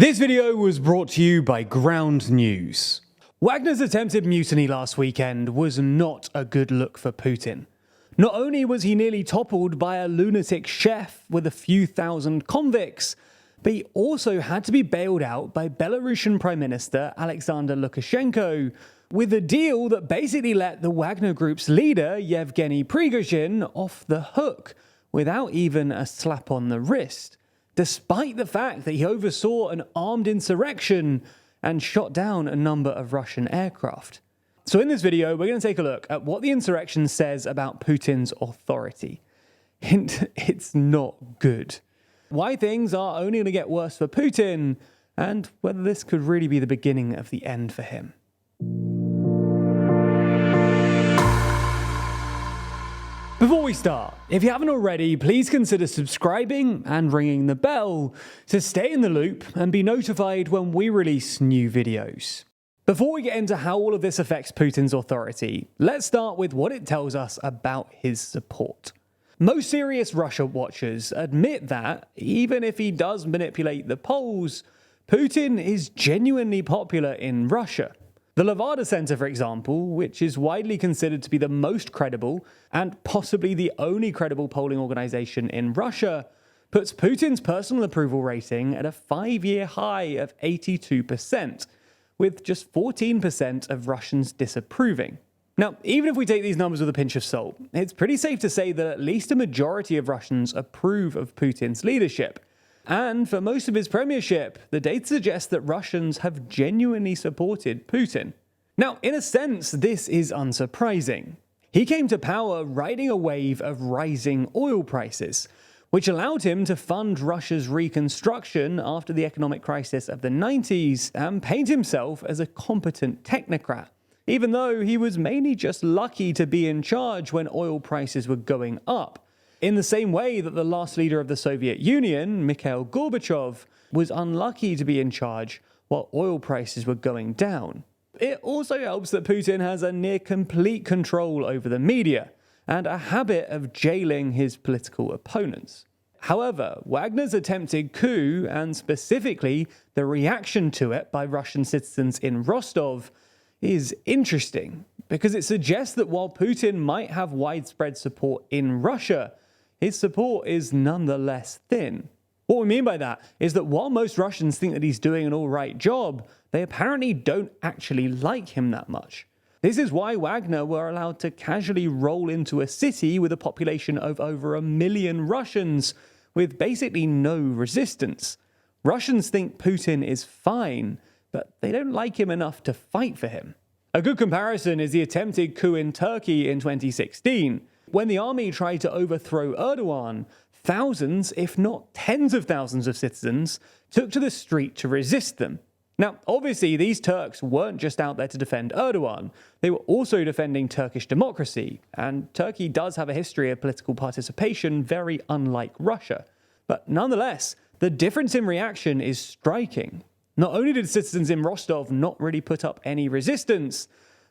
This video was brought to you by Ground News. Wagner's attempted mutiny last weekend was not a good look for Putin. Not only was he nearly toppled by a lunatic chef with a few thousand convicts, but he also had to be bailed out by Belarusian Prime Minister Alexander Lukashenko, with a deal that basically let the Wagner Group's leader, Yevgeny Prigozhin, off the hook without even a slap on the wrist, despite the fact that he oversaw an armed insurrection and shot down a number of Russian aircraft. So in this video, we're going to take a look at what the insurrection says about Putin's authority. Hint, it's not good. Why things are only going to get worse for Putin, and whether this could really be the beginning of the end for him. Before we start, if you haven't already, please consider subscribing and ringing the bell to stay in the loop and be notified when we release new videos. Before we get into how all of this affects Putin's authority, let's start with what it tells us about his support. Most serious Russia watchers admit that, even if he does manipulate the polls, Putin is genuinely popular in Russia. The Levada Center, for example, which is widely considered to be the most credible and possibly the only credible polling organization in Russia, puts Putin's personal approval rating at a 5-year high of 82%, with just 14% of Russians disapproving. Now, even if we take these numbers with a pinch of salt, it's pretty safe to say that at least a majority of Russians approve of Putin's leadership. And for most of his premiership, the data suggests that Russians have genuinely supported Putin. Now, in a sense, this is unsurprising. He came to power riding a wave of rising oil prices, which allowed him to fund Russia's reconstruction after the economic crisis of the 90s and paint himself as a competent technocrat, even though he was mainly just lucky to be in charge when oil prices were going up. In the same way that the last leader of the Soviet Union, Mikhail Gorbachev, was unlucky to be in charge while oil prices were going down. It also helps that Putin has a near complete control over the media and a habit of jailing his political opponents. However, Wagner's attempted coup, and specifically the reaction to it by Russian citizens in Rostov, is interesting because it suggests that while Putin might have widespread support in Russia, his support is nonetheless thin. What we mean by that is that while most Russians think that he's doing an alright job, they apparently don't actually like him that much. This is why Wagner were allowed to casually roll into a city with a population of over 1 million Russians with basically no resistance. Russians think Putin is fine, but they don't like him enough to fight for him. A good comparison is the attempted coup in Turkey in 2016. When the army tried to overthrow Erdogan, thousands, if not tens of thousands of citizens took to the street to resist them. Now, obviously, these Turks weren't just out there to defend Erdogan. They were also defending Turkish democracy, and Turkey does have a history of political participation very unlike Russia. But nonetheless, the difference in reaction is striking. Not only did citizens in Rostov not really put up any resistance,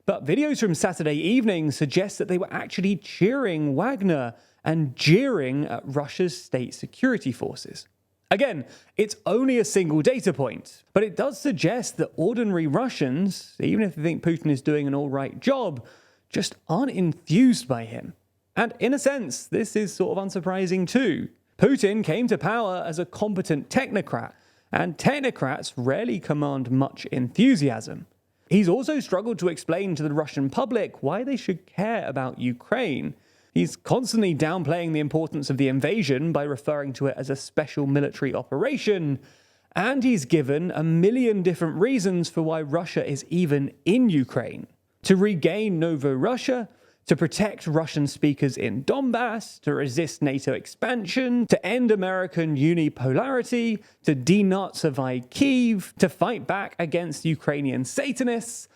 but videos from Saturday evening suggest that they were actually cheering Wagner and jeering at Russia's state security forces. Again, it's only a single data point, but it does suggest that ordinary Russians, even if they think Putin is doing an alright job, just aren't enthused by him. And in a sense, this is sort of unsurprising too. Putin came to power as a competent technocrat, and technocrats rarely command much enthusiasm. He's also struggled to explain to the Russian public why they should care about Ukraine. He's constantly downplaying the importance of the invasion by referring to it as a special military operation, and he's given 1 million different reasons for why Russia is even in Ukraine. To regain Novorossiya, to protect Russian speakers in Donbass, to resist NATO expansion, to end American unipolarity, to denazify Kyiv, to fight back against Ukrainian Satanists.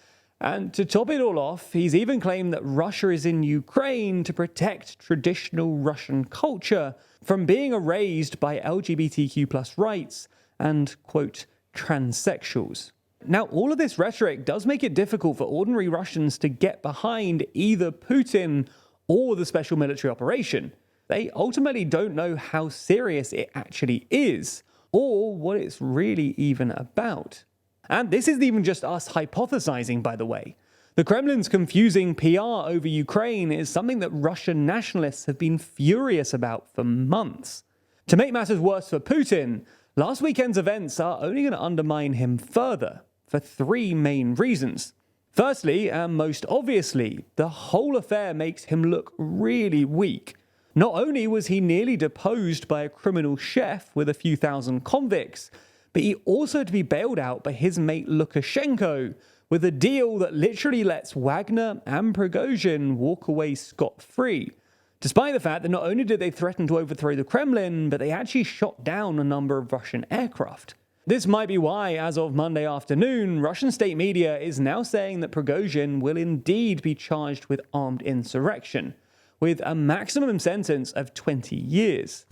And to top it all off, he's even claimed that Russia is in Ukraine to protect traditional Russian culture from being erased by LGBTQ+ rights and, quote, transsexuals. Now, all of this rhetoric does make it difficult for ordinary Russians to get behind either Putin or the special military operation. They ultimately don't know how serious it actually is, or what it's really even about. And this isn't even just us hypothesizing, by the way. The Kremlin's confusing PR over Ukraine is something that Russian nationalists have been furious about for months. To make matters worse for Putin, last weekend's events are only going to undermine him further, for three main reasons. Firstly, and most obviously, the whole affair makes him look really weak. Not only was he nearly deposed by a criminal chef with a few thousand convicts, but he also had to be bailed out by his mate Lukashenko with a deal that literally lets Wagner and Prigozhin walk away scot-free, despite the fact that not only did they threaten to overthrow the Kremlin, but they actually shot down a number of Russian aircraft. This might be why, as of Monday afternoon, Russian state media is now saying that Prigozhin will indeed be charged with armed insurrection, with a maximum sentence of 20 years.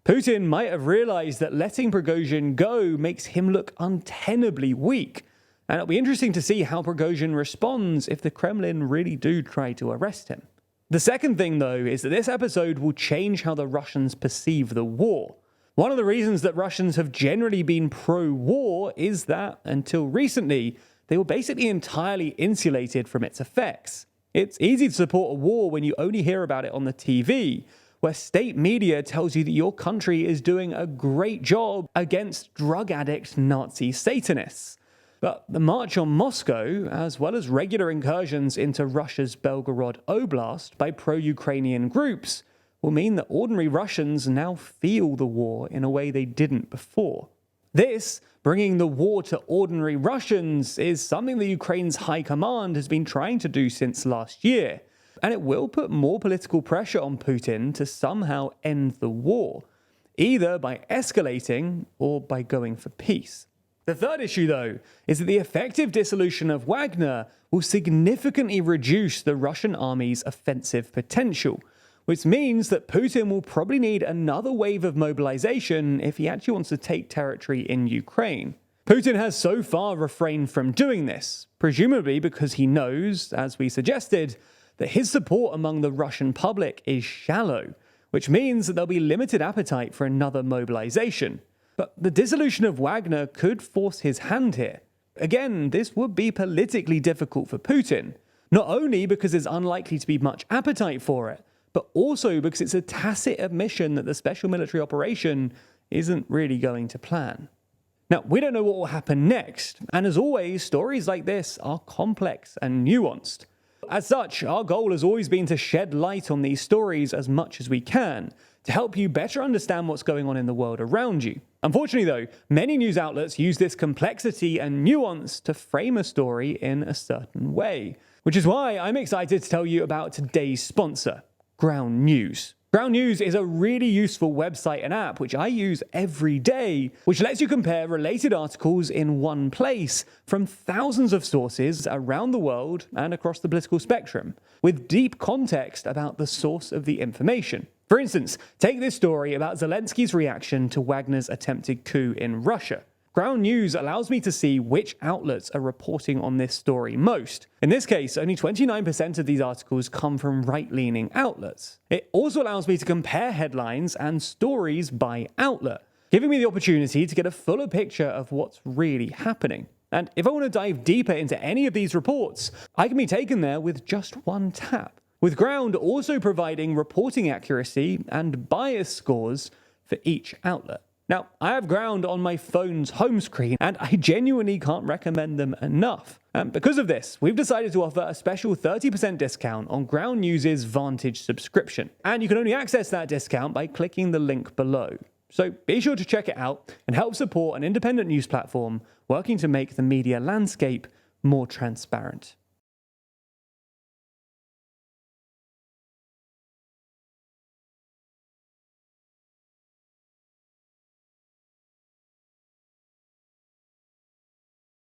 Putin might have realized that letting Prigozhin go makes him look untenably weak, and it'll be interesting to see how Prigozhin responds if the Kremlin really do try to arrest him. The second thing, though, is that this episode will change how the Russians perceive the war. One of the reasons that Russians have generally been pro-war is that, until recently, they were basically entirely insulated from its effects. It's easy to support a war when you only hear about it on the TV, where state media tells you that your country is doing a great job against drug addict Nazi Satanists. But the march on Moscow, as well as regular incursions into Russia's Belgorod Oblast by pro-Ukrainian groups, will mean that ordinary Russians now feel the war in a way they didn't before. This, bringing the war to ordinary Russians, is something that Ukraine's high command has been trying to do since last year, and it will put more political pressure on Putin to somehow end the war, either by escalating or by going for peace. The third issue, though, is that the effective dissolution of Wagner will significantly reduce the Russian army's offensive potential, which means that Putin will probably need another wave of mobilization if he actually wants to take territory in Ukraine. Putin has so far refrained from doing this, presumably because he knows, as we suggested, that his support among the Russian public is shallow, which means that there'll be limited appetite for another mobilization. But the dissolution of Wagner could force his hand here. Again, this would be politically difficult for Putin, not only because there's unlikely to be much appetite for it, but also because it's a tacit admission that the special military operation isn't really going to plan. Now, we don't know what will happen next, and as always, stories like this are complex and nuanced. As such, our goal has always been to shed light on these stories as much as we can, to help you better understand what's going on in the world around you. Unfortunately, though, many news outlets use this complexity and nuance to frame a story in a certain way, which is why I'm excited to tell you about today's sponsor, Ground News. Ground News is a really useful website and app which I use every day, which lets you compare related articles in one place from thousands of sources around the world and across the political spectrum, with deep context about the source of the information. For instance, take this story about Zelensky's reaction to Wagner's attempted coup in Russia. Ground News allows me to see which outlets are reporting on this story most. In this case, only 29% of these articles come from right-leaning outlets. It also allows me to compare headlines and stories by outlet, giving me the opportunity to get a fuller picture of what's really happening. And if I want to dive deeper into any of these reports, I can be taken there with just one tap, with Ground also providing reporting accuracy and bias scores for each outlet. Now, I have Ground on my phone's home screen, and I genuinely can't recommend them enough. And because of this, we've decided to offer a special 30% discount on Ground News' Vantage subscription. And you can only access that discount by clicking the link below. So be sure to check it out and help support an independent news platform working to make the media landscape more transparent.